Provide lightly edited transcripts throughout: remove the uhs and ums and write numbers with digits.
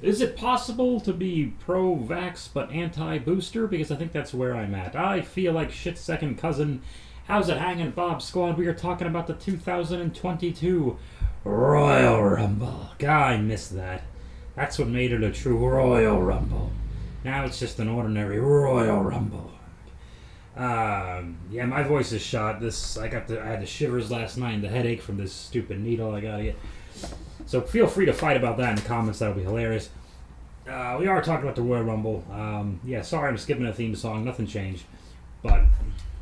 Is it possible to be pro-vax but anti-booster? Because I think that's where I'm at. I feel like shit's second cousin. How's it hanging, Bob Squad? We are talking about the 2022 Royal Rumble. God, I missed that. That's what made it a true Royal Rumble. Now it's just an ordinary Royal Rumble. Yeah, my voice is shot. I had the shivers last night and the headache from this stupid needle I gotta get. So feel free to fight about that in the comments. That'll be hilarious. We are talking about the Royal Rumble. Yeah, sorry I'm skipping a theme song. Nothing changed, but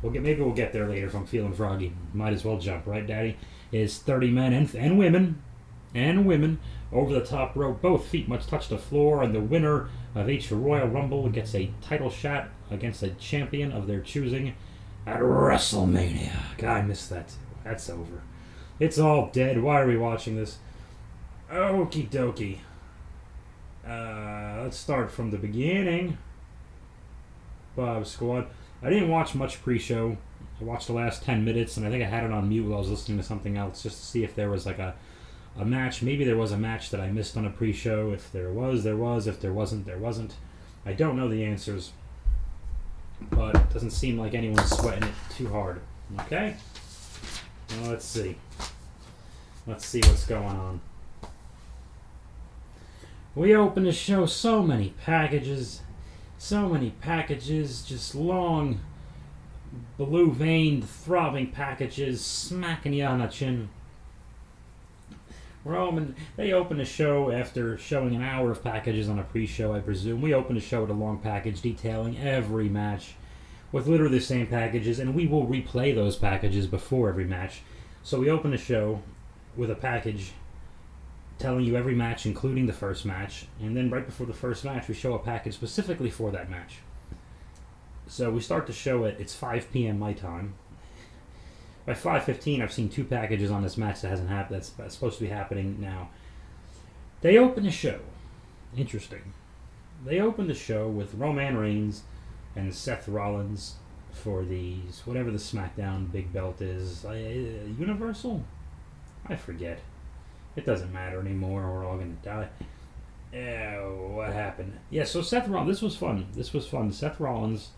maybe we'll get there later if I'm feeling froggy. Might as well jump, right, Daddy? Is 30 men and women over the top rope. Both feet must touch the floor, and the winner of each Royal Rumble gets a title shot against a champion of their choosing at WrestleMania. God, I missed that. That's over. It's all dead. Why are we watching this? Okie dokie. Let's start from the beginning. Bob Squad. I didn't watch much pre-show. I watched the last 10 minutes, and I think I had it on mute while I was listening to something else just to see if there was like a match. Maybe there was a match that I missed on a pre-show. If there was, there was. If there wasn't, there wasn't. I don't know the answers, but it doesn't seem like anyone's sweating it too hard. Okay? Well, let's see. Let's see what's going on. We open the show, so many packages, just long, blue-veined, throbbing packages smacking you on the chin. They open the show after showing an hour of packages on a pre-show, I presume. We open the show with a long package detailing every match with literally the same packages, and we will replay those packages before every match. So we open the show with a package telling you every match, including the first match, and then right before the first match, we show a package specifically for that match. So we start the show it's 5 p.m. my time. By 5:15, I've seen 2 packages on this match that hasn't happened. That's supposed to be happening now. They open the show. Interesting. They open the show with Roman Reigns and Seth Rollins for these whatever the SmackDown big belt is. Universal? I forget. It doesn't matter anymore. We're all going to die. What happened? Yeah, so Seth Rollins, this was fun. Seth Rollins,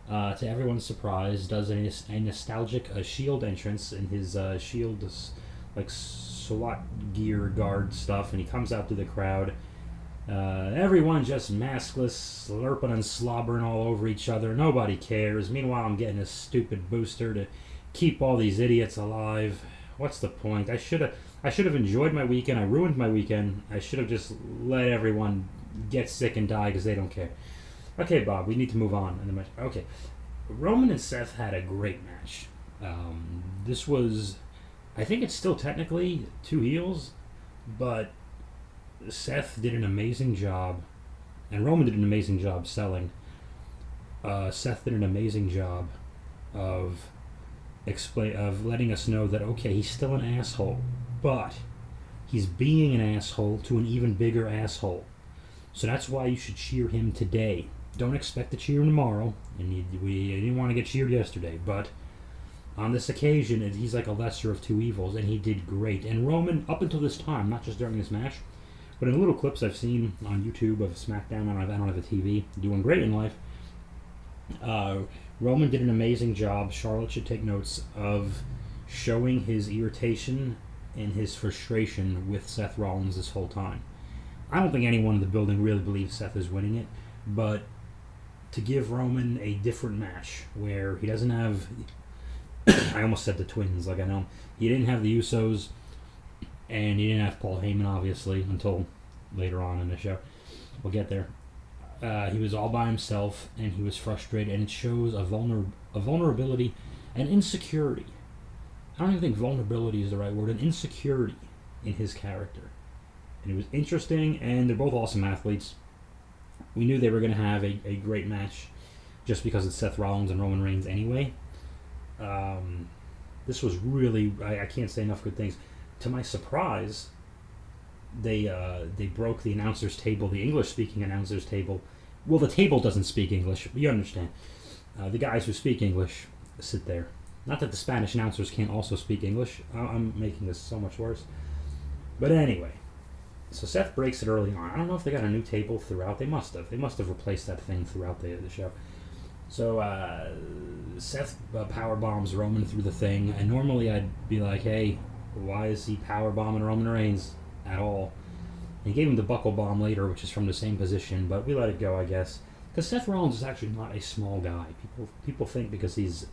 to everyone's surprise, does a nostalgic Shield entrance in his Shield, like SWAT gear guard stuff, and he comes out to the crowd. Everyone just maskless, slurping and slobbering all over each other. Nobody cares. Meanwhile, I'm getting a stupid booster to keep all these idiots alive. What's the point? I should have enjoyed my weekend. I ruined my weekend. I should have just let everyone get sick and die because they don't care. Okay, Bob, we need to move on. Okay, Roman and Seth had a great match. This was, I think it's still technically 2 heels, but Seth did an amazing job, and Roman did an amazing job selling. Seth did an amazing job of letting us know that, okay, he's still an asshole, but he's being an asshole to an even bigger asshole. So that's why you should cheer him today. Don't expect to cheer him tomorrow, and we didn't want to get cheered yesterday, but on this occasion, he's like a lesser of 2 evils, and he did great. And Roman, up until this time, not just during this match, but in little clips I've seen on YouTube of SmackDown, I don't have a TV, doing great in life, Roman did an amazing job. Charlotte should take notes of showing his irritation and his frustration with Seth Rollins this whole time. I don't think anyone in the building really believes Seth is winning it, but to give Roman a different match where he doesn't have I almost said the twins, like I know he didn't have the Usos, and he didn't have Paul Heyman obviously until later on in the show. We'll get there. He was all by himself, and he was frustrated, and it shows a vulnerability and insecurity. I don't even think vulnerability is the right word, an insecurity in his character. And it was interesting, and they're both awesome athletes. We knew they were going to have a great match just because it's Seth Rollins and Roman Reigns anyway. This was really, I can't say enough good things. To my surprise, they broke the announcer's table, the English-speaking announcer's table. Well, the table doesn't speak English, but you understand. The guys who speak English sit there. Not that the Spanish announcers can't also speak English. I'm making this so much worse. But anyway, So Seth breaks it early on. I don't know if they got a new table throughout. They must have. They must have replaced that thing throughout the show. So Seth power bombs Roman through the thing, and normally I'd be like, "Hey, why is he power bombing Roman Reigns at all?" And he gave him the buckle bomb later, which is from the same position, but we let it go, I guess, because Seth Rollins is actually not a small guy. People think because he's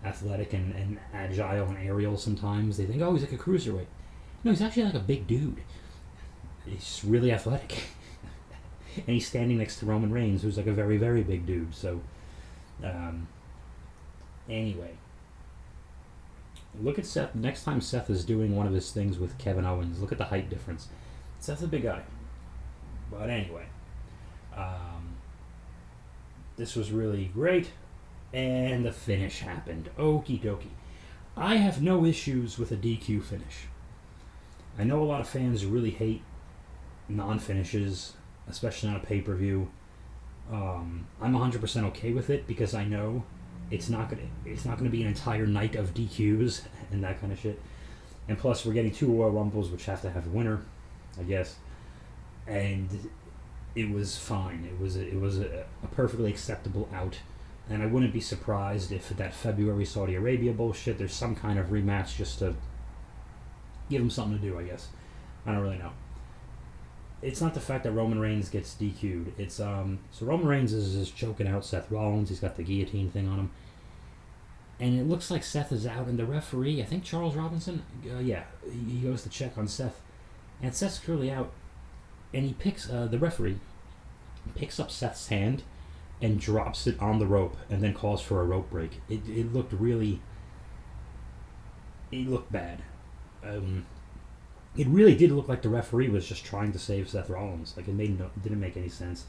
athletic and agile and aerial sometimes they think, "Oh, he's like a cruiserweight." No, he's actually like a big dude. He's really athletic, and he's standing next to Roman Reigns, who's like a very, very big dude. So. Anyway, look at Seth. Next time Seth is doing one of his things with Kevin Owens, look at the height difference. Seth's a big guy. But anyway, this was really great, and the finish happened. Okie dokie. I have no issues with a DQ finish. I know a lot of fans really hate non-finishes, especially on a pay-per-view. I'm 100% okay with it because I know it's not gonna be an entire night of DQs and that kind of shit. And plus, we're getting 2 Royal Rumbles, which have to have a winner, I guess. And it was fine. It was a perfectly acceptable out. And I wouldn't be surprised if that February Saudi Arabia bullshit, there's some kind of rematch just to give them something to do, I guess. I don't really know. It's not the fact that Roman Reigns gets DQ'd. It's so Roman Reigns is choking out Seth Rollins. He's got the guillotine thing on him, and it looks like Seth is out. And the referee, I think Charles Robinson, he goes to check on Seth, and Seth's clearly out. And he picks the referee picks up Seth's hand and drops it on the rope, and then calls for a rope break. It looked really. It looked bad. It really did look like the referee was just trying to save Seth Rollins. Like, it didn't make any sense.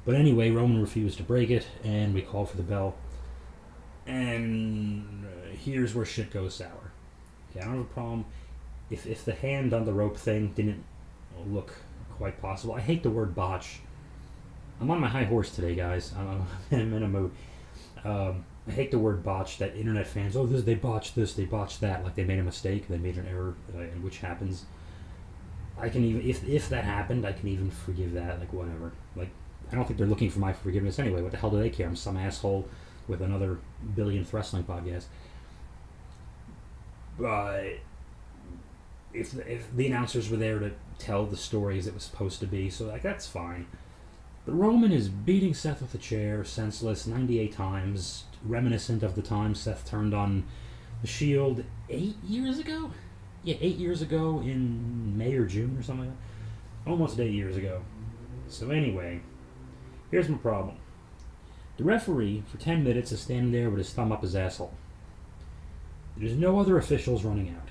But anyway, Roman refused to break it, and we call for the bell. And here's where shit goes sour. Okay, I don't have a problem if the hand on the rope thing didn't look quite possible. I hate the word botch. I'm on my high horse today, guys. I'm in a mood. I hate the word botch. That internet fans, they botched this, they botched that, like they made a mistake, they made an error, which happens. I can even, if that happened, I can even forgive that, like, whatever. Like, I don't think they're looking for my forgiveness anyway. What the hell do they care? I'm some asshole with another billionth wrestling podcast. But if the announcers were there to tell the story as it was supposed to be, so, like, that's fine. But Roman is beating Seth with a chair, senseless, 98 times, reminiscent of the time Seth turned on the Shield 8 years ago? Yeah, 8 years ago in May or June or something like that. Almost 8 years ago. So anyway, here's my problem. The referee, for 10 minutes, is standing there with his thumb up his asshole. There's no other officials running out.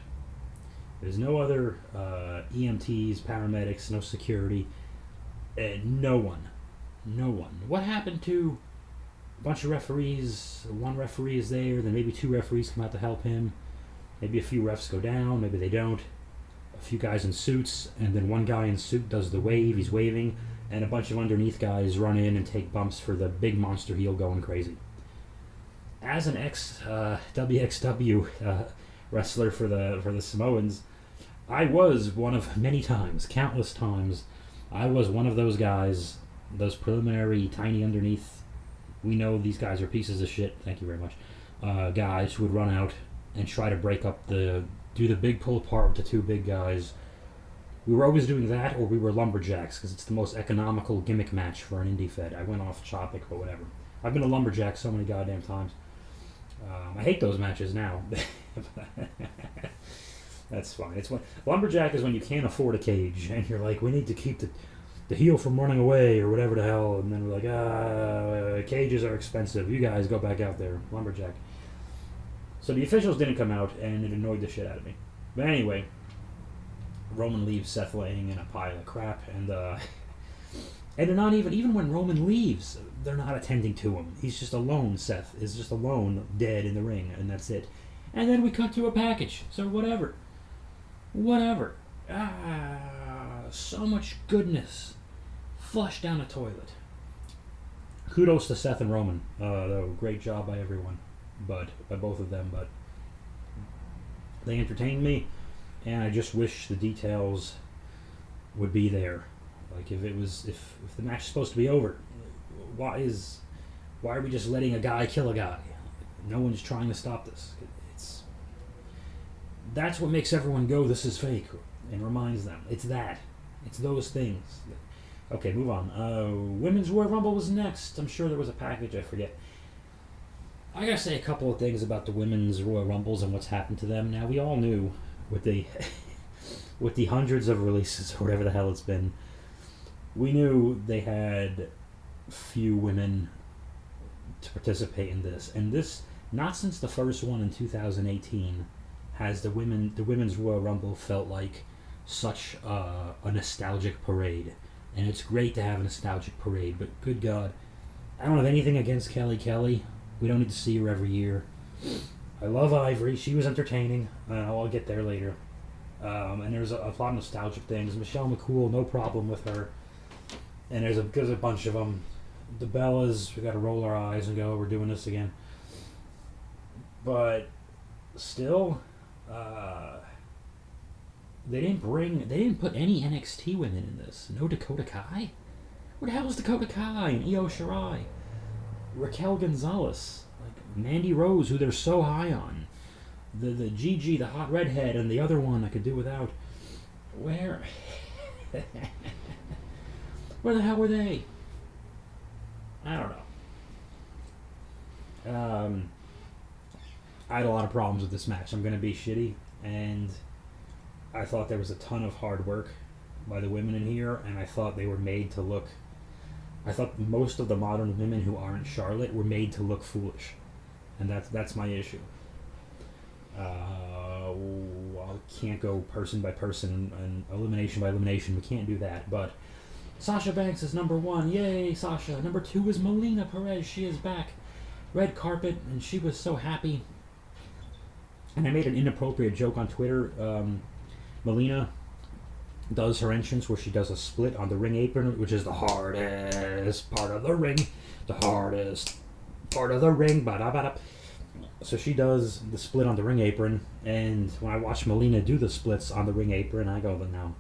There's no other EMTs, paramedics, no security. No one. No one. What happened to a bunch of referees? One referee is there, then maybe 2 referees come out to help him. Maybe a few refs go down, maybe they don't. A few guys in suits, and then one guy in suit does the wave, he's waving, and a bunch of underneath guys run in and take bumps for the big monster heel going crazy. As an ex-WXW wrestler for the Samoans, I was one of many times, countless times, I was one of those guys, those preliminary, tiny underneath, we know these guys are pieces of shit, thank you very much, guys who would run out and try to break up do the big pull apart with the 2 big guys. We were always doing that, or we were lumberjacks, because it's the most economical gimmick match for an indie fed. I went off topic, but whatever. I've been a lumberjack so many goddamn times. I hate those matches now. That's fine. It's when lumberjack is when you can't afford a cage, and you're like, we need to keep the heel from running away, or whatever the hell, and then we're like, cages are expensive. You guys go back out there, lumberjack. So the officials didn't come out, and it annoyed the shit out of me. But anyway, Roman leaves Seth laying in a pile of crap, and they're not even when Roman leaves, they're not attending to him. He's just alone. Seth is just alone, dead in the ring, and that's it. And then we cut to a package. So whatever. So much goodness flushed down a toilet. Kudos to Seth and Roman. Though, great job by everyone. By both of them, but they entertained me, and I just wish the details would be there. Like if the match is supposed to be over, why are we just letting a guy kill a guy? No one's trying to stop this. That's what makes everyone go, this is fake, and reminds them. It's those things. Okay, move on. Women's Royal Rumble was next. I'm sure there was a package, I forget. I gotta say a couple of things about the Women's Royal Rumbles and what's happened to them. Now, we all knew with the with the hundreds of releases, or whatever the hell it's been, we knew they had few women to participate in this. And this, not since the first one in 2018, has the Women's Royal Rumble felt like such a nostalgic parade. And it's great to have a nostalgic parade, but good God, I don't have anything against Kelly. We don't need to see her every year. I love Ivory. She was entertaining. I'll get there later. And there's a lot of nostalgic things. Michelle McCool, no problem with her. And there's a bunch of them. The Bellas, we got to roll our eyes and go, we're doing this again. But still, they didn't put any NXT women in this. No Dakota Kai? Where the hell is Dakota Kai and Io Shirai? Raquel Gonzalez, like Mandy Rose, who they're so high on. The Gigi, the hot redhead, and the other one I could do without. Where the hell were they? I don't know. I had a lot of problems with this match. I'm going to be shitty, and I thought there was a ton of hard work by the women in here, and I thought they were made to look... I thought most of the modern women who aren't Charlotte were made to look foolish, and that's my issue. I can't go person by person and elimination by elimination. We can't do that, but Sasha Banks is number 1. Yay, Sasha. Number 2 is Melina Perez. She is back. Red carpet, and she was so happy. And I made an inappropriate joke on Twitter. Melina does her entrance where she does a split on the ring apron, which is the hardest part of the ring. The hardest part of the ring. Ba-da-ba-da. So she does the split on the ring apron, and when I watch Melina do the splits on the ring apron, I go, but now,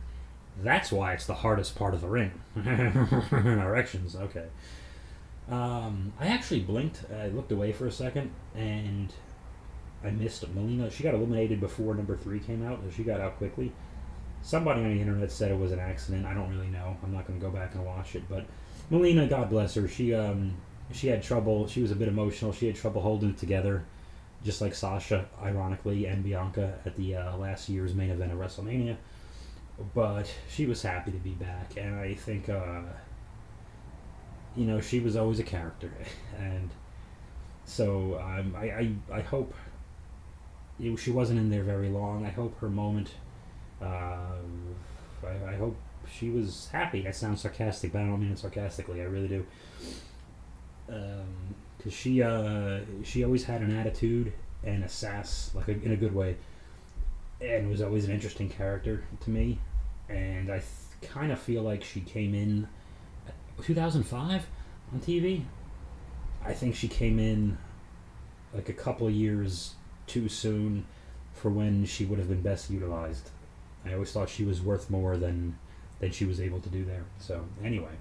that's why it's the hardest part of the ring. Erections, okay. I actually blinked. I looked away for a second, and I missed Melina. She got eliminated before number 3 came out, and she got out quickly. Somebody on the internet said it was an accident. I don't really know. I'm not going to go back and watch it, but Melina, God bless her, she had trouble. She was a bit emotional. She had trouble holding it together, just like Sasha, ironically, and Bianca at the last year's main event of WrestleMania. But she was happy to be back, and I think, she was always a character. And so I hope she wasn't in there very long. I hope her moment, I hope she was happy. That sounds sarcastic, but I don't mean it sarcastically. I really do. Because she always had an attitude and a sass, like in a good way, and was always an interesting character to me. And I kind of feel like she came in 2005 on TV. I think she came in like a couple of years too soon for when she would have been best utilized. I always thought she was worth more than she was able to do there. So anyway.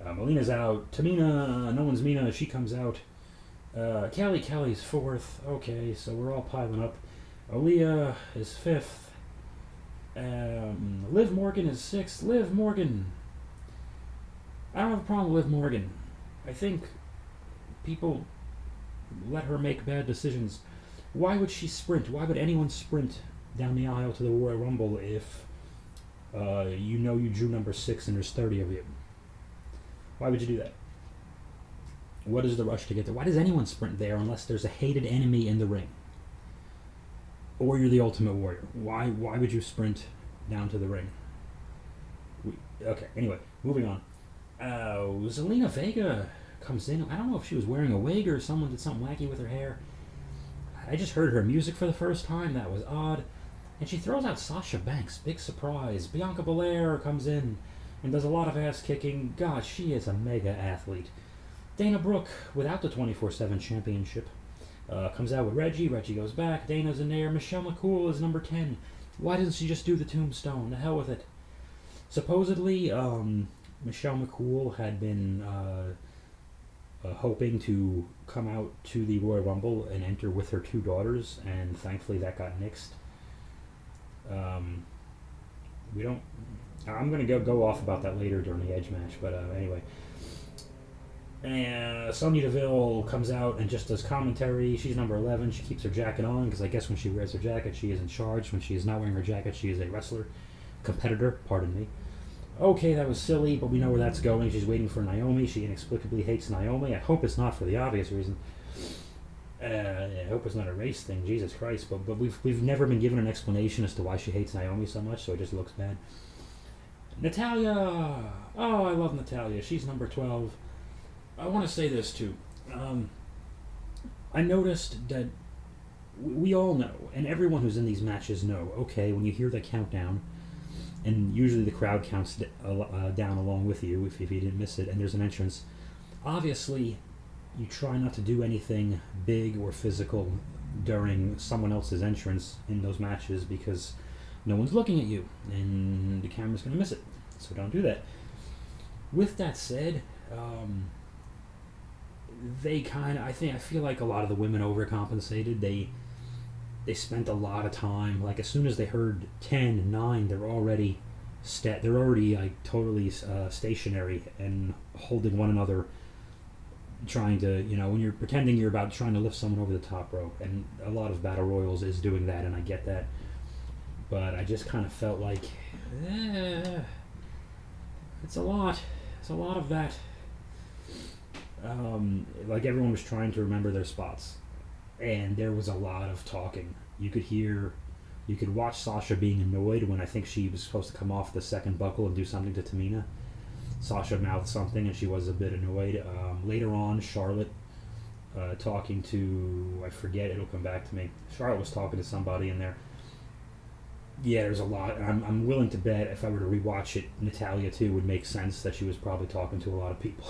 Melina's out. Tamina, no one's Mina, she comes out. Kelly's 4th. Okay, so we're all piling up. Aaliyah is 5th. Liv Morgan is 6th. Liv Morgan. I don't have a problem with Liv Morgan. I think people let her make bad decisions. Why would she sprint? Why would anyone sprint down the aisle to the Royal Rumble if you drew number 6 and there's 30 of you? Why would you do that? What is the rush to get there? Why does anyone sprint there unless there's a hated enemy in the ring? Or you're the Ultimate Warrior? Why would you sprint down to the ring? Okay, anyway, moving on. Zelina Vega comes in. I don't know if she was wearing a wig or someone did something wacky with her hair. I just heard her music for the first time. That was odd. And she throws out Sasha Banks. Big surprise. Bianca Belair comes in and does a lot of ass kicking. God, she is a mega athlete. Dana Brooke, without the 24/7 championship, comes out with Reggie. Reggie goes back. Dana's in there. Michelle McCool is number 10. Why doesn't she just do the tombstone? The hell with it. Supposedly, Michelle McCool had been hoping to come out to the Royal Rumble and enter with her two daughters, and thankfully that got nixed. We don't. I'm gonna go off about that later during the Edge match, but anyway. And Sonya Deville comes out and just does commentary. She's number 11. She keeps her jacket on because I guess when she wears her jacket, she is in charge. When she is not wearing her jacket, she is a wrestler, competitor. Pardon me. Okay, that was silly, but we know where that's going. She's waiting for Naomi. She inexplicably hates Naomi. I hope it's not for the obvious reason. I hope it's not a race thing. Jesus Christ! But we've never been given an explanation as to why she hates Naomi so much, so it just looks bad. Natalya. Oh, I love Natalya. She's number 12. I want to say this too. I noticed that we all know, and everyone who's in these matches know. Okay, when you hear the countdown. And usually the crowd counts down along with you if you didn't miss it, and there's an entrance. Obviously, you try not to do anything big or physical during someone else's entrance in those matches because no one's looking at you, and the camera's going to miss it. So don't do that. With that said, they kind of, I feel like a lot of the women overcompensated. They spent a lot of time, like as soon as they heard 10, 9, they're already like totally stationary and holding one another, trying to, when you're pretending you're about trying to lift someone over the top rope. And a lot of Battle Royals is doing that, and I get that. But I just kind of felt like, it's a lot of that. Like everyone was trying to remember their spots. And there was a lot of talking. You could watch Sasha being annoyed when I think she was supposed to come off the second buckle and do something to Tamina. Sasha mouthed something and she was a bit annoyed. Later on, Charlotte talking to, I forget, it'll come back to me. Charlotte was talking to somebody in there. Yeah, there's a lot. I'm willing to bet if I were to rewatch it, Natalya too would make sense that she was probably talking to a lot of people.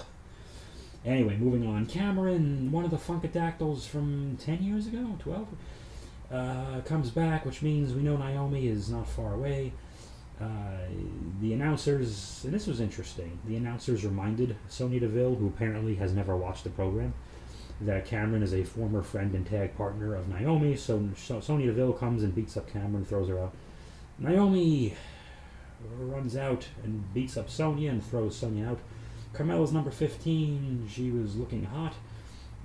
Anyway, moving on. Cameron, one of the Funkadactyls from 10 years ago, 12, comes back, which means we know Naomi is not far away. The announcers, and this was interesting, the announcers reminded Sonya Deville, who apparently has never watched the program, that Cameron is a former friend and tag partner of Naomi, so Sonya Deville comes and beats up Cameron, throws her out. Naomi runs out and beats up Sonya and throws Sonya out. Carmella's number 15. She was looking hot,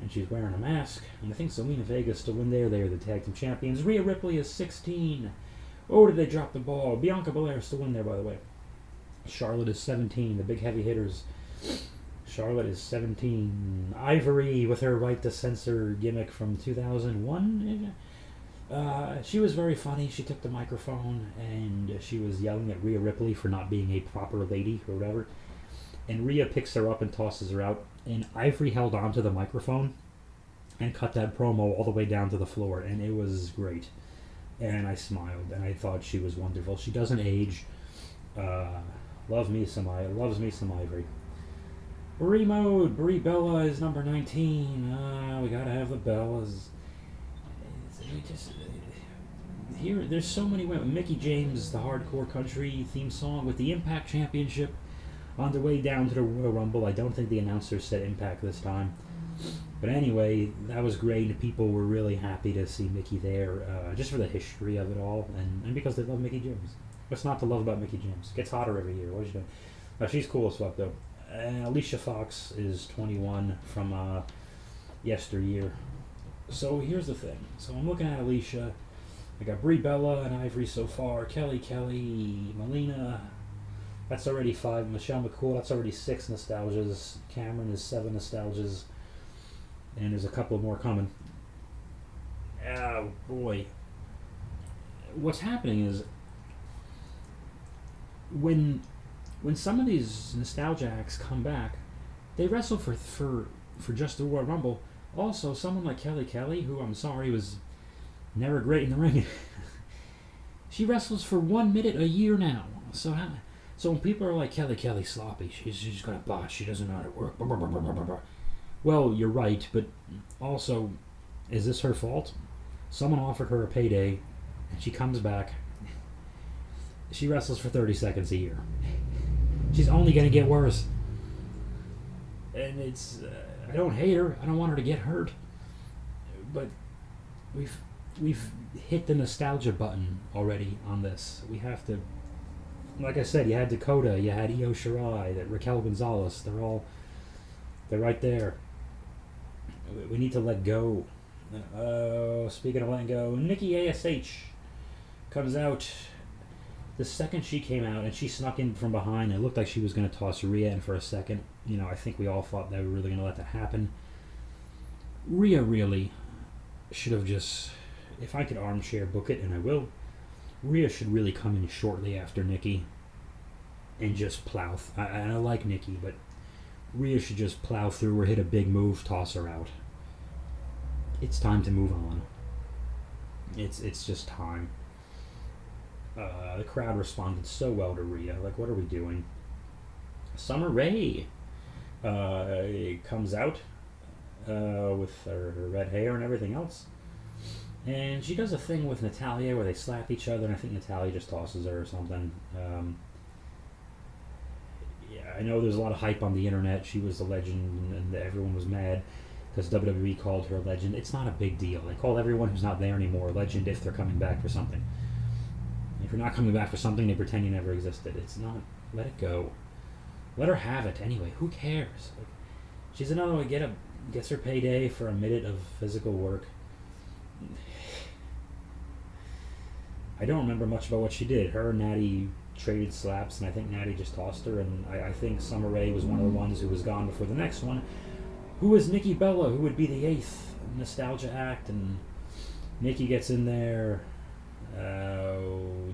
and she's wearing a mask. And I think Zelina Vega's still in there. They are the tag team champions. Rhea Ripley is 16. Oh, did they drop the ball? Bianca Belair is still in there, by the way. Charlotte is 17. The big heavy hitters. Charlotte is 17. Ivory with her right to censor gimmick from 2001. She was very funny. She took the microphone and she was yelling at Rhea Ripley for not being a proper lady or whatever. And Rhea picks her up and tosses her out. And Ivory held onto the microphone and cut that promo all the way down to the floor. And it was great. And I smiled. And I thought she was wonderful. She doesn't age. Loves me some Ivory. Brie mode. Brie Bella is number 19. We gotta have the Bellas. There's so many women. Mickie James, the hardcore country theme song with the Impact Championship. On the way down to the Royal Rumble, I don't think the announcers said Impact this time. But anyway, that was great, and people were really happy to see Mickie there, just for the history of it all, and because they love Mickie James. What's not to love about Mickie James? Gets hotter every year. What is she doing? She's cool as fuck, though. Alicia Fox is 21 from yesteryear. So here's the thing. So I'm looking at Alicia. I got Brie Bella and Ivory so far. Kelly, Melina. That's already 5. Michelle McCool, that's already 6 nostalgias. Cameron is 7 nostalgias. And there's a couple more coming. Oh, boy. What's happening is when some of these nostalgia acts come back, they wrestle for just the Royal Rumble. Also, someone like Kelly, who I'm sorry was never great in the ring, she wrestles for 1 minute a year now. So when people are like, Kelly sloppy, she's got a botch, she doesn't know how to work. Blah, blah, blah, blah, blah, blah. Well, you're right, but also, is this her fault? Someone offered her a payday, and she comes back. She wrestles for 30 seconds a year. She's only going to get worse. And it's... I don't hate her. I don't want her to get hurt. But we've hit the nostalgia button already on this. We have to... Like I said, you had Dakota, you had Io Shirai, Raquel Gonzalez. They're right there. We need to let go. Speaking of letting go, Nikki ASH comes out. The second she came out, and she snuck in from behind, it looked like she was going to toss Rhea in for a second. You know, I think we all thought they were really going to let that happen. Rhea really should have just, if I could armchair book it, and I will, Rhea should really come in shortly after Nikki and just plow. I like Nikki, but Rhea should just plow through her, hit a big move, toss her out. It's time to move on. It's just time. The crowd responded so well to Rhea. Like, what are we doing? Summer Rae comes out with her red hair and everything else. And she does a thing with Natalya where they slap each other, and I think Natalya just tosses her or something. Yeah, I know there's a lot of hype on the internet. She was a legend, and everyone was mad because WWE called her a legend. It's not a big deal. They call everyone who's not there anymore a legend if they're coming back for something. If you're not coming back for something, they pretend you never existed. It's not. Let it go. Let her have it anyway. Who cares? Like, she's another one gets her payday for a minute of physical work. I don't remember much about what she did. Her and Natty traded slaps, and I think Natty just tossed her, and I think Summer Rae was one of the ones who was gone before the next one. Who is Nikki Bella, who would be the 8th Nostalgia Act, and Nikki gets in there.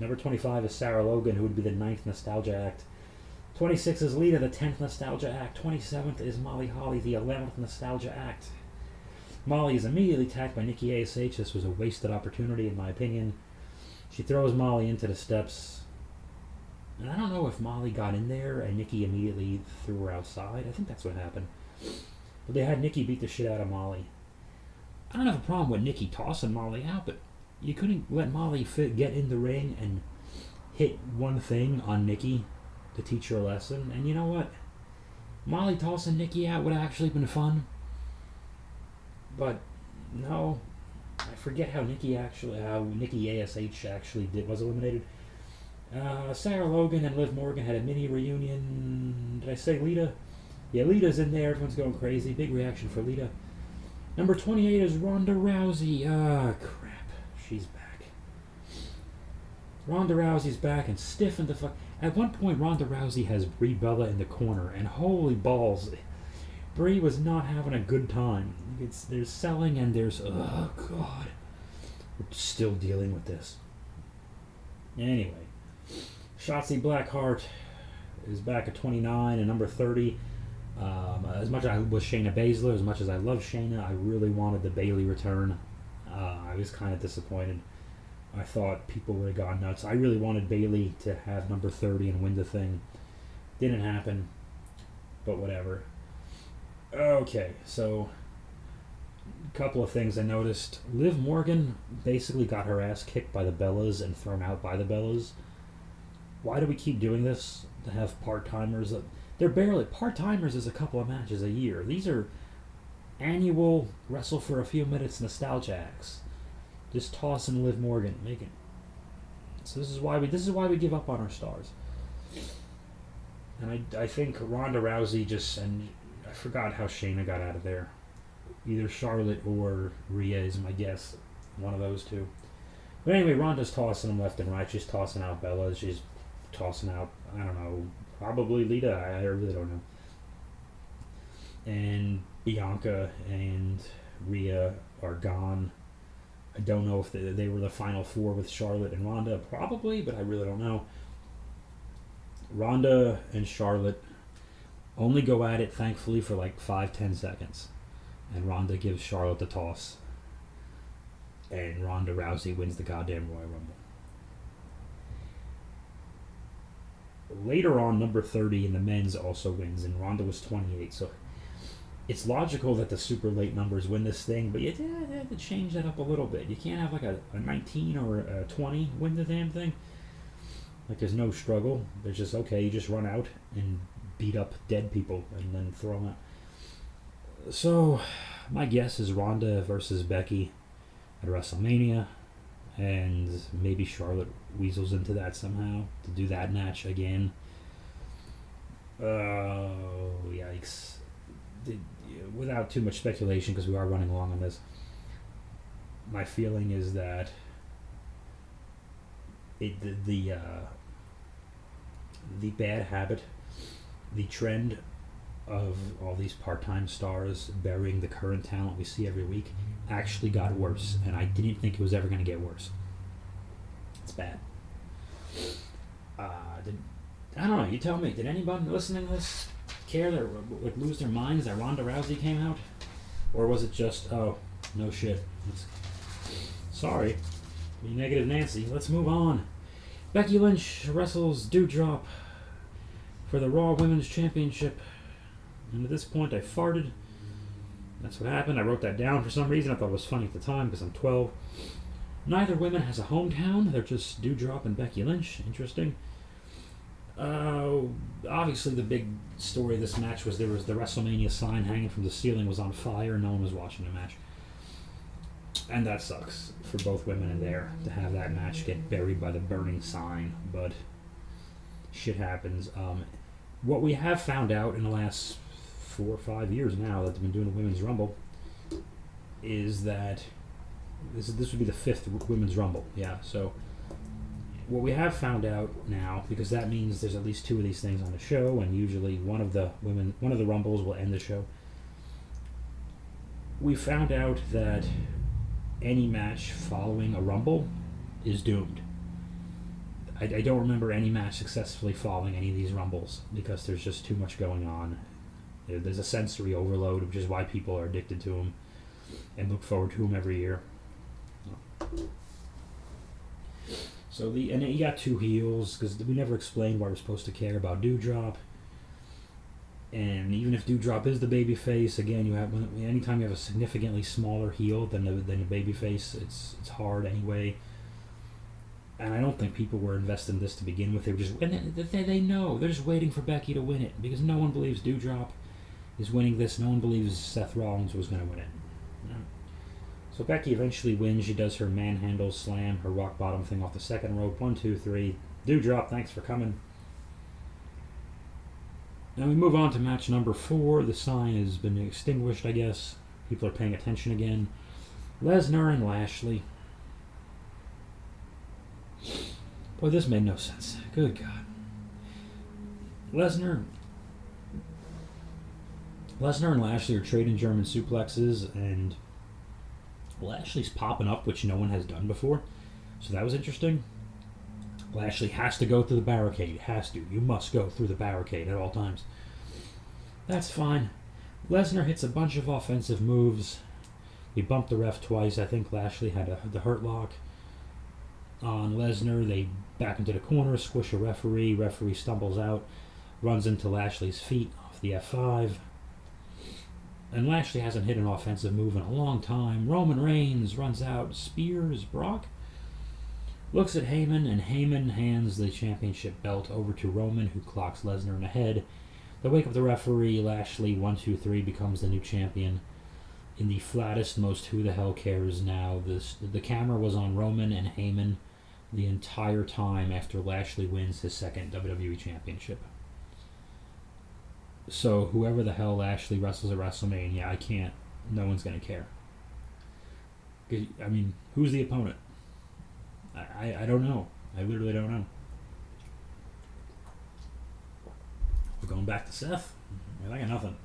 Number 25 is Sarah Logan, who would be the 9th Nostalgia Act. 26 is Lita, the 10th Nostalgia Act. 27th is Molly Holly, the 11th Nostalgia Act. Molly is immediately attacked by Nikki ASH. This was a wasted opportunity, in my opinion. She throws Molly into the steps. And I don't know if Molly got in there and Nikki immediately threw her outside. I think that's what happened. But they had Nikki beat the shit out of Molly. I don't have a problem with Nikki tossing Molly out, but you couldn't let Molly get in the ring and hit one thing on Nikki to teach her a lesson. And you know what? Molly tossing Nikki out would have actually been fun. But no, I forget how Nikki ASH actually was eliminated. Sarah Logan and Liv Morgan had a mini reunion. Did I say Lita? Yeah, Lita's in there. Everyone's going crazy. Big reaction for Lita. Number 28 is Ronda Rousey. Crap. She's back. Ronda Rousey's back and stiffened the fuck. At one point, Ronda Rousey has Brie Bella in the corner, and holy balls, Brie was not having a good time. There's selling and there's... Oh, God. We're still dealing with this. Anyway. Shotzi Blackheart is back at 29 and number 30. As much as I was Shayna Baszler, as much as I love Shayna, I really wanted the Bayley return. I was kind of disappointed. I thought people would have gone nuts. I really wanted Bayley to have number 30 and win the thing. Didn't happen, but whatever. Okay, so a couple of things I noticed. Liv Morgan basically got her ass kicked by the Bellas and thrown out by the Bellas. Why do we keep doing this? To have part-timers? They're barely... Part-timers is a couple of matches a year. These are annual wrestle for a few minutes nostalgia acts. Just tossing Liv Morgan. So this is why we give up on our stars. And I think Ronda Rousey just... And I forgot how Shayna got out of there. Either Charlotte or Rhea is my guess. One of those two. But anyway, Ronda's tossing them left and right. She's tossing out Bella. She's tossing out, I don't know, probably Lita. I really don't know. And Bianca and Rhea are gone. I don't know if they were the final four with Charlotte and Ronda. Probably, but I really don't know. Ronda and Charlotte only go at it, thankfully, for like 5-10 seconds. And Ronda gives Charlotte the toss. And Ronda Rousey wins the goddamn Royal Rumble. Later on, number 30 in the men's also wins, and Ronda was 28. So it's logical that the super late numbers win this thing, but you have to change that up a little bit. You can't have like a 19 or a 20 win the damn thing. Like there's no struggle. There's just, okay, you just run out and beat up dead people and then throw them out. So my guess is Ronda versus Becky at WrestleMania, and maybe Charlotte weasels into that somehow to do that match again. Oh, yikes. Without too much speculation, because we are running long on this, my feeling is that the bad habit, the trend of all these part-time stars burying the current talent we see every week actually got worse, and I didn't think it was ever going to get worse. It's bad. I don't know, you tell me, did anybody listening to this care that like lose their minds that Ronda Rousey came out? Or was it just, oh, no shit. Sorry. Be negative Nancy. Let's move on. Becky Lynch wrestles Doudrop for the Raw Women's Championship. And at this point I farted. That's what happened. I wrote that down for some reason. I thought it was funny at the time because I'm 12. Neither woman has a hometown. They're just Doudrop and Becky Lynch. Interesting. Obviously the big story of this match was there was the WrestleMania sign hanging from the ceiling was on fire and no one was watching the match. And that sucks for both women in there to have that match get buried by the burning sign, but shit happens. What we have found out in the last 4 or 5 years now that they've been doing the Women's Rumble is that this would be the 5th Women's Rumble. Yeah, so what we have found out now, because that means there's at least 2 of these things on the show, and usually one of the Rumbles will end the show. We found out that any match following a Rumble is doomed. I don't remember any match successfully following any of these Rumbles because there's just too much going on. There's a sensory overload, which is why people are addicted to them and look forward to them every year. So and you got 2 heels because we never explained why we're supposed to care about Doudrop. And even if Doudrop is the babyface, again, anytime you have a significantly smaller heel than a babyface, it's hard anyway. And I don't think people were invested in this to begin with. They were just, and they know they're just waiting for Becky to win it because no one believes Doudrop is winning this. No one believes Seth Rollins was going to win it. You know? So Becky eventually wins. She does her manhandle slam, her rock bottom thing off the second rope. 1, 2, 3. Doudrop, thanks for coming. Now we move on to match number 4. The sign has been extinguished, I guess. People are paying attention again. Lesnar and Lashley. Boy, this made no sense. Good God. Lesnar and Lashley are trading German suplexes, and Lashley's popping up, which no one has done before. So that was interesting. Lashley has to go through the barricade. Has to. You must go through the barricade at all times. That's fine. Lesnar hits a bunch of offensive moves. He bumped the ref twice. I think Lashley had the hurt lock on Lesnar. They back into the corner, squish a referee. Referee stumbles out, runs into Lashley's feet off the F5. And Lashley hasn't hit an offensive move in a long time. Roman Reigns runs out, spears Brock. Looks at Heyman, and Heyman hands the championship belt over to Roman, who clocks Lesnar in the head. They wake up the referee. Lashley, 1, 2, 3, becomes the new champion. In the flattest, most who the hell cares now. The camera was on Roman and Heyman the entire time after Lashley wins his 2nd WWE championship. So whoever the hell Lashley wrestles at WrestleMania, no one's going to care. I mean, who's the opponent? I don't know. I literally don't know. We're going back to Seth? I got nothing.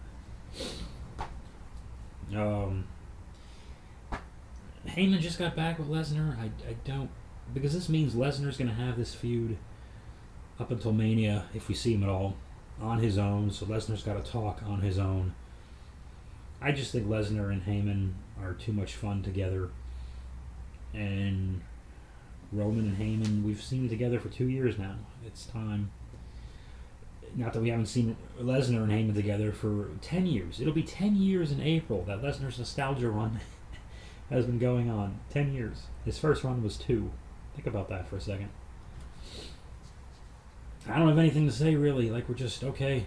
Heyman just got back with Lesnar. I don't... Because this means Lesnar's going to have this feud up until Mania, if we see him at all, on his own. So Lesnar's got to talk on his own. I just think Lesnar and Heyman are too much fun together. And Roman and Heyman, we've seen them together for 2 years now. It's time. Not that we haven't seen Lesnar and Heyman together for 10 years. It'll be 10 years in April that Lesnar's nostalgia run has been going on. 10 years. His first run was 2. Think about that for a second. I don't have anything to say really. Like, we're just okay.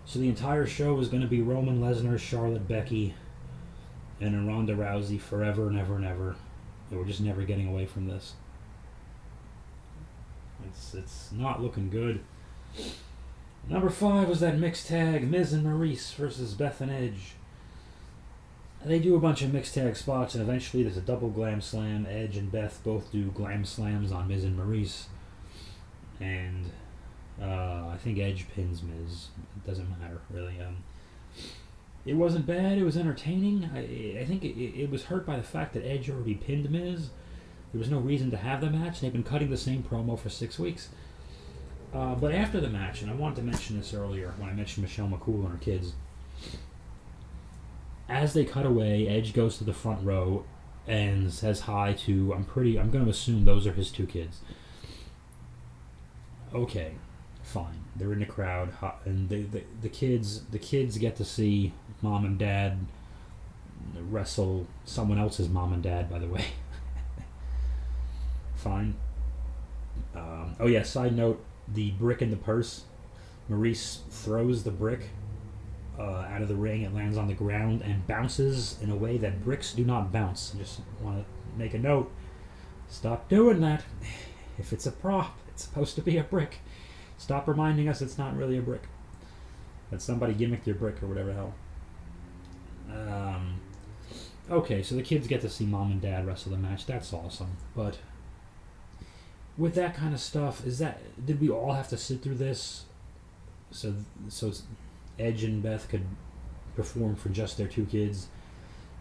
So the entire show is going to be Roman Lesnar, Charlotte, Becky, and a Ronda Rousey forever and ever and ever. And we're just never getting away from this. It's not looking good. Number 5 was that mixed tag, Miz and Maurice versus Beth and Edge. They do a bunch of mixed tag spots, and eventually there's a double glam slam. Edge and Beth both do glam slams on Miz and Maurice. And I think Edge pins Miz. It doesn't matter, really. It wasn't bad. It was entertaining. I think it was hurt by the fact that Edge already pinned Miz. There was no reason to have the match. They've been cutting the same promo for 6 weeks. But after the match, and I wanted to mention this earlier when I mentioned Michelle McCool and her kids, as they cut away, Edge goes to the front row and says hi to, I'm going to assume those are his 2 kids. Okay, fine. They're in the crowd, and the kids get to see mom and dad wrestle someone else's mom and dad, by the way. Fine. Oh yeah, side note, the brick in the purse. Maurice throws the brick out of the ring. It lands on the ground and bounces in a way that bricks do not bounce. I just want to make a note. Stop doing that. If it's a prop, it's supposed to be a brick. Stop reminding us it's not really a brick. That somebody gimmicked your brick or whatever the hell. Okay, so the kids get to see mom and dad wrestle the match. That's awesome. But with that kind of stuff, did we all have to sit through this? So Edge and Beth could perform for just their 2 kids.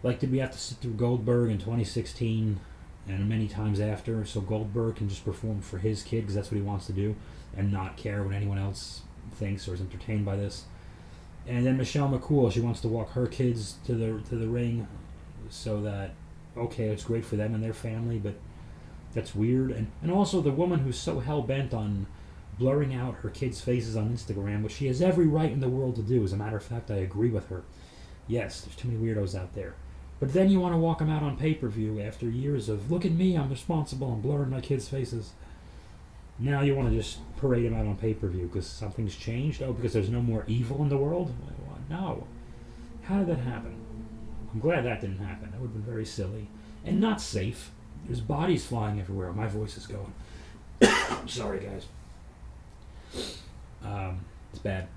Like, did we have to sit through Goldberg in 2016 and many times after, so Goldberg can just perform for his kid because that's what he wants to do and not care what anyone else thinks or is entertained by this? And then Michelle McCool, she wants to walk her kids to the ring so that, okay, it's great for them and their family, but that's weird. And also the woman who's so hell-bent on blurring out her kids' faces on Instagram, which she has every right in the world to do. As a matter of fact, I agree with her. Yes, there's too many weirdos out there. But then you want to walk them out on pay-per-view after years of, look at me, I'm responsible, I'm blurring my kids' faces. Now you want to just parade them out on pay-per-view because something's changed? Oh, because there's no more evil in the world? No. How did that happen? I'm glad that didn't happen. That would have been very silly. And not safe. There's bodies flying everywhere. My voice is going. I'm sorry, guys. It's bad.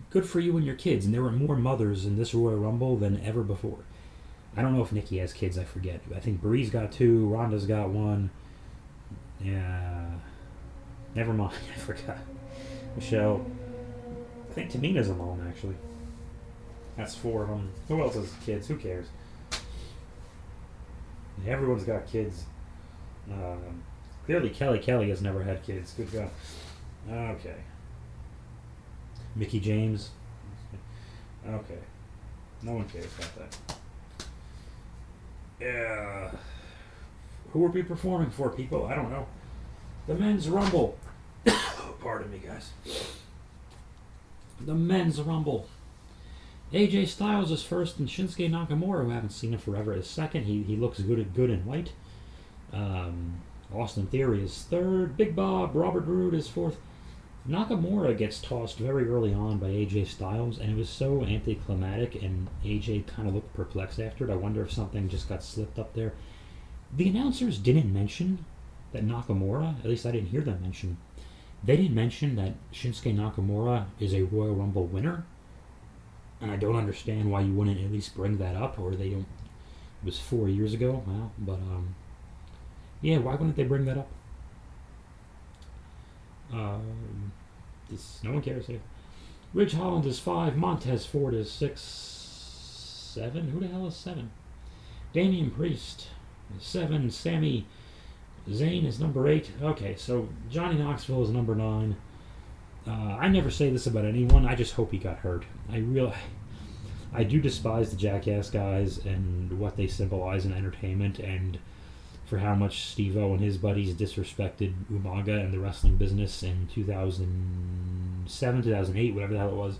Good for you and your kids. And there were more mothers in this Royal Rumble than ever before. I don't know if Nikki has kids. I forget. I think Bree's got 2. Ronda's got 1. Yeah. Never mind. I forgot. Michelle. I think Tamina's a mom, actually. That's 4 of them. Who else has kids? Who cares? Everyone's got kids. Clearly Kelly has never had kids. Good God. Okay. Mickey James. Okay. No one cares about that. Yeah. Who are we performing for, people? I don't know. The Men's Rumble. Pardon me, guys. The Men's Rumble. AJ Styles is first, and Shinsuke Nakamura, who I haven't seen him forever, is second. He looks good in white. Austin Theory is third. Big Bob, Robert Roode is fourth. Nakamura gets tossed very early on by AJ Styles, and it was so anticlimactic, and AJ kind of looked perplexed after it. I wonder if something just got slipped up there. The announcers didn't mention that Nakamura, at least I didn't hear them mention, they didn't mention that Shinsuke Nakamura is a Royal Rumble winner, and I don't understand why you wouldn't at least bring that up, or they don't. It was 4 years ago, well, but yeah, why wouldn't they bring that up? No one cares here. Ridge Holland is 5, Montez Ford is 6, 7. Who the hell is 7? Damian Priest is 7. Sami Zayn is number 8. Okay, so Johnny Knoxville is number 9. I never say this about anyone. I just hope he got hurt. I do despise the Jackass guys and what they symbolize in entertainment, and for how much Steve-O and his buddies disrespected Umaga and the wrestling business in 2007, 2008, whatever the hell it was.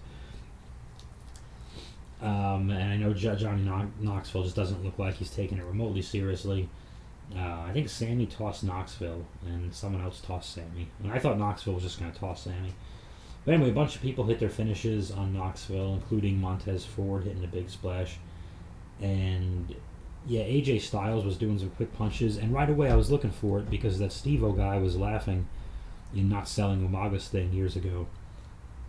And I know Johnny Knoxville just doesn't look like he's taking it remotely seriously. I think Sammy tossed Knoxville, and someone else tossed Sammy. And I thought Knoxville was just going to toss Sammy. But anyway, a bunch of people hit their finishes on Knoxville, including Montez Ford hitting a big splash. And yeah, AJ Styles was doing some quick punches, and right away I was looking for it because that Steve-O guy was laughing in Not Selling Umaga's thing years ago.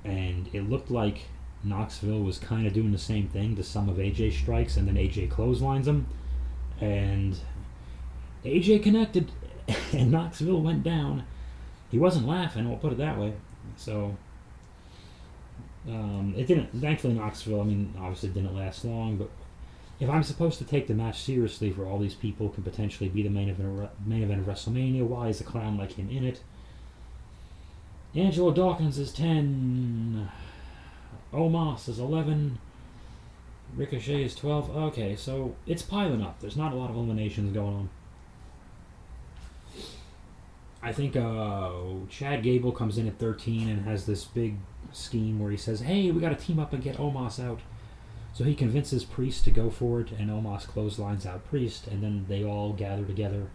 And it looked like Knoxville was kind of doing the same thing to some of AJ's strikes, and then AJ clotheslines him. And AJ connected, and Knoxville went down. He wasn't laughing, we'll put it that way. So, it didn't, thankfully Knoxville, obviously didn't last long, but if I'm supposed to take the match seriously for all these people can potentially be the main event of WrestleMania, why is a clown like him in it? Angelo Dawkins is 10. Omos is 11. Ricochet is 12. Okay, so it's piling up. There's not a lot of eliminations going on. I think Chad Gable comes in at 13 and has this big scheme where he says, hey, we got to team up and get Omos out. So he convinces Priest to go for it, and Omos clotheslines out Priest, and then they all gather together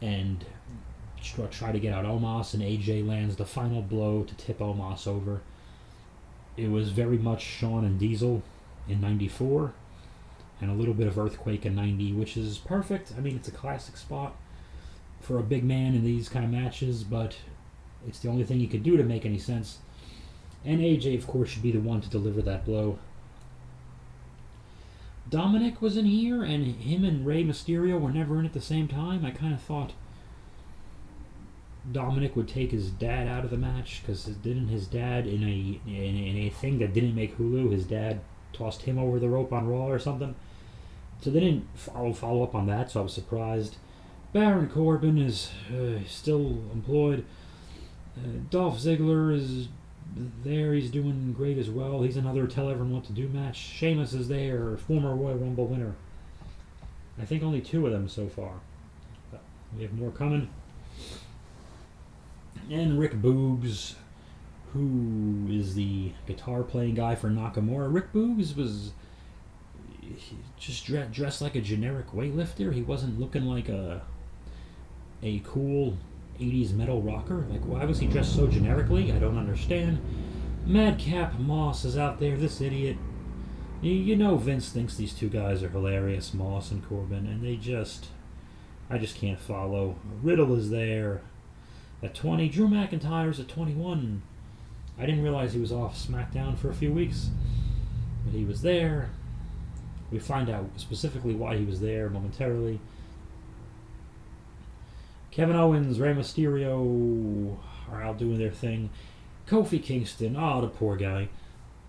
and try to get out Omos, and AJ lands the final blow to tip Omos over. It was very much Shawn and Diesel in 94, and a little bit of Earthquake in 90, which is perfect. It's a classic spot for a big man in these kind of matches, but it's the only thing you could do to make any sense. And AJ, of course, should be the one to deliver that blow. Dominic was in here, and him and Rey Mysterio were never in at the same time. I kind of thought Dominic would take his dad out of the match, because didn't his dad, in a thing that didn't make Hulu, his dad tossed him over the rope on Raw or something? So they didn't follow up on that, so I was surprised. Baron Corbin is still employed. Dolph Ziggler is there. He's doing great as well. He's another tell everyone what to do match. Sheamus is there, former Royal Rumble winner. I think only 2 of them so far. But we have more coming. And Rick Boogs, who is the guitar playing guy for Nakamura. Rick Boogs was just dressed like a generic weightlifter. He wasn't looking like a cool 80s metal rocker. Like, why was he dressed so generically? I don't understand. Madcap Moss is out there, this idiot. You know Vince thinks these 2 guys are hilarious, Moss and Corbin, and I just can't follow. Riddle is there at 20. Drew McIntyre's at 21. I didn't realize he was off SmackDown for a few weeks, but he was there. We find out specifically why he was there momentarily. Kevin Owens, Rey Mysterio are out doing their thing. Kofi Kingston, the poor guy.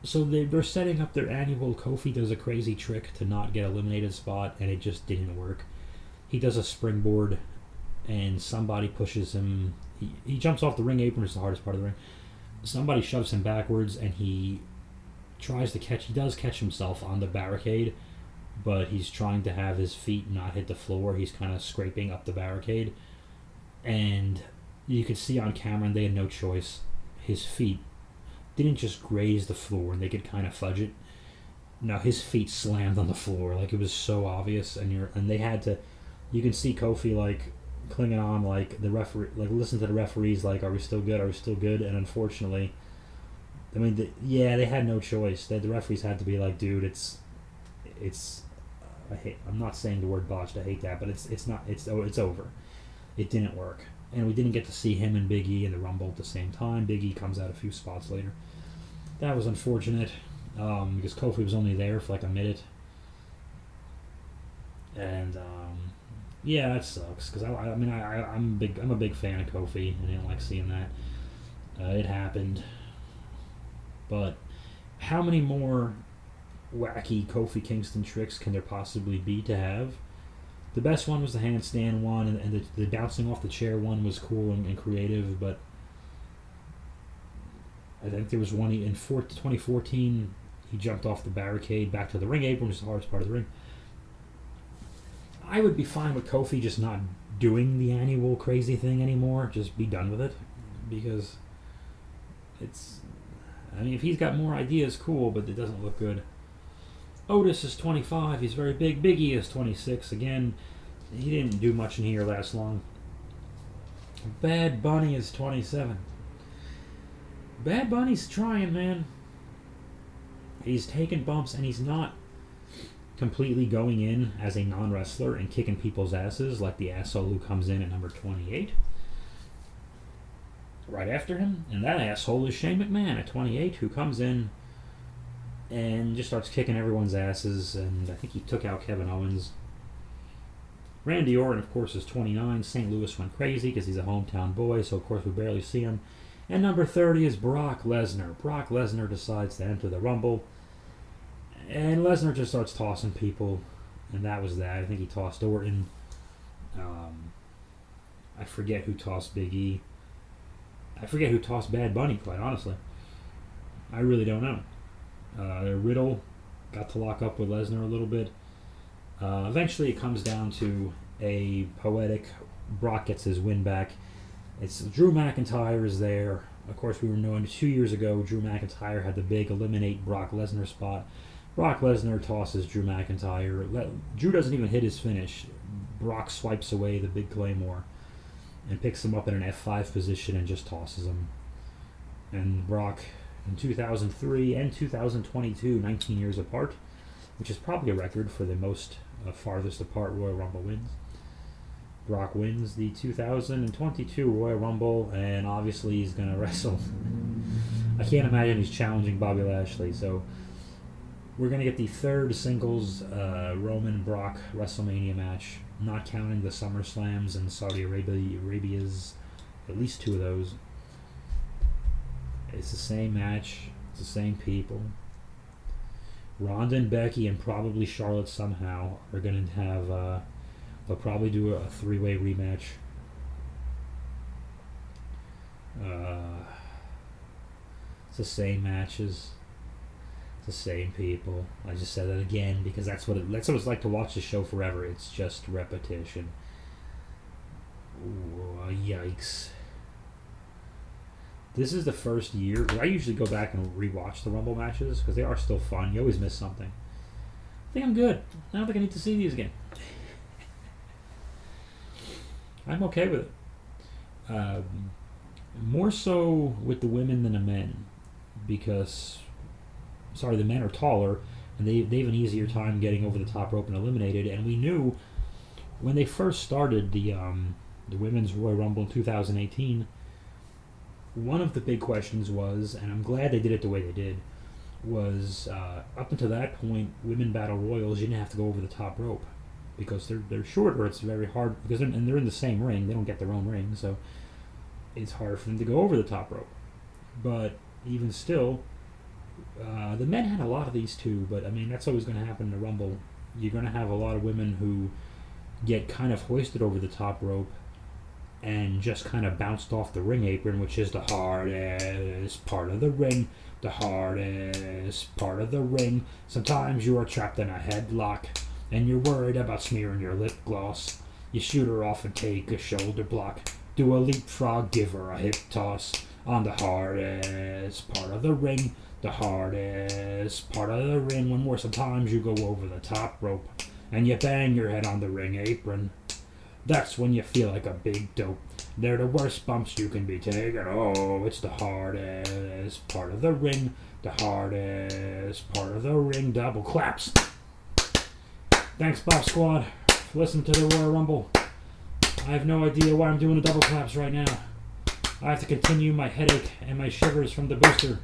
So they're setting up their annual Kofi does a crazy trick to not get eliminated spot, and it just didn't work. He does a springboard, and somebody pushes him. He jumps off the ring apron, it's the hardest part of the ring. Somebody shoves him backwards, and he tries to catch. He does catch himself on the barricade, but he's trying to have his feet not hit the floor. He's kind of scraping up the barricade. And you could see on camera, and they had no choice. His feet didn't just graze the floor, and they could kind of fudge it. No, his feet slammed on the floor. Like, it was so obvious, and they had to. You can see Kofi like clinging on, like the referee, like listen to the referees, like, are we still good? Are we still good? And unfortunately, they had no choice. The referees had to be like, dude, it's. I'm not saying the word botched. I hate that, but it's over. It didn't work. And we didn't get to see him and Big E in the Rumble at the same time. Big E comes out a few spots later. That was unfortunate, because Kofi was only there for like a minute. And, that sucks, because I'm a big fan of Kofi, and I didn't like seeing that. It happened. But how many more wacky Kofi Kingston tricks can there possibly be to have? The best one was the handstand one, and the bouncing off the chair one was cool and creative, but I think there was one in 2014, he jumped off the barricade back to the ring apron, which is the hardest part of the ring. I would be fine with Kofi just not doing the annual crazy thing anymore, just be done with it, because if he's got more ideas, cool, but it doesn't look good. Otis is 25. He's very big. Big E is 26. Again, He didn't do much in here last long. Bad Bunny is 27. Bad Bunny's trying, man. He's taking bumps, and he's not completely going in as a non-wrestler and kicking people's asses like the asshole who comes in at number 28. Right after him, and that asshole is Shane McMahon at 28, who comes in and just starts kicking everyone's asses, and I think he took out Kevin Owens. Randy Orton, of course, is 29. St. Louis went crazy because he's a hometown boy, so of course we barely see him. And number 30 is Brock Lesnar. Brock Lesnar decides to enter the Rumble, and Lesnar just starts tossing people, and that was that. I think he tossed Orton. I forget who tossed Big E. I forget who tossed Bad Bunny, quite honestly. I really don't know. Riddle got to lock up with Lesnar a little bit. Eventually it comes down to a poetic Brock gets his win back. It's Drew McIntyre is there. Of course, we were knowing 2 years ago Drew McIntyre had the big eliminate Brock Lesnar spot. Brock Lesnar tosses Drew McIntyre. Drew doesn't even hit his finish. Brock swipes away the big Claymore and picks him up in an F5 position and just tosses him. And Brock, in 2003 and 2022, 19 years apart, which is probably a record for the most farthest apart Royal Rumble wins. Brock wins the 2022 Royal Rumble, and obviously he's going to wrestle. I can't imagine he's challenging Bobby Lashley, so we're going to get the third singles Roman Brock WrestleMania match, not counting the SummerSlams and Saudi Arabia's, at least two of those. It's the same match, it's the same people. Ronda and Becky and probably Charlotte somehow are going to have, they'll probably do a three-way rematch. It's the same matches, it's the same people. I just said that again because that's what it's like to watch the show forever. It's just repetition. Ooh, yikes. This is the first year. I usually go back and rewatch the Rumble matches because they are still fun. You always miss something. I think I'm good. I don't think I need to see these again. I'm okay with it. More so with the women than the men because, the men are taller and they have an easier time getting over the top rope and eliminated. And we knew when they first started the Women's Royal Rumble in 2018, one of the big questions was, and I'm glad they did it the way they did, was up until that point, women battle royals, you didn't have to go over the top rope because they're shorter. It's very hard because they're in the same ring. They don't get their own ring, so it's hard for them to go over the top rope. But even still, the men had a lot of these too. But I mean, that's always going to happen in the Rumble. You're going to have a lot of women who get kind of hoisted over the top rope and just kind of bounced off the ring apron, which is the hardest part of the ring. The hardest part of the ring. Sometimes you are trapped in a headlock, and you're worried about smearing your lip gloss. You shoot her off and take a shoulder block. Do a leapfrog, give her a hip toss. On the hardest part of the ring. The hardest part of the ring. One more. Sometimes you go over the top rope, and you bang your head on the ring apron. That's when you feel like a big dope. They're the worst bumps you can be taking. Oh, it's the hardest part of the ring. The hardest part of the ring. Double claps. Thanks, Bob Squad, for listening to the Royal Rumble. I have no idea why I'm doing the double claps right now. I have to continue my headache and my shivers from the booster.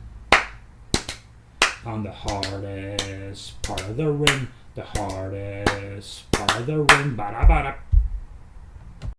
On the hardest part of the ring. The hardest part of the ring. Ba-da-ba-da.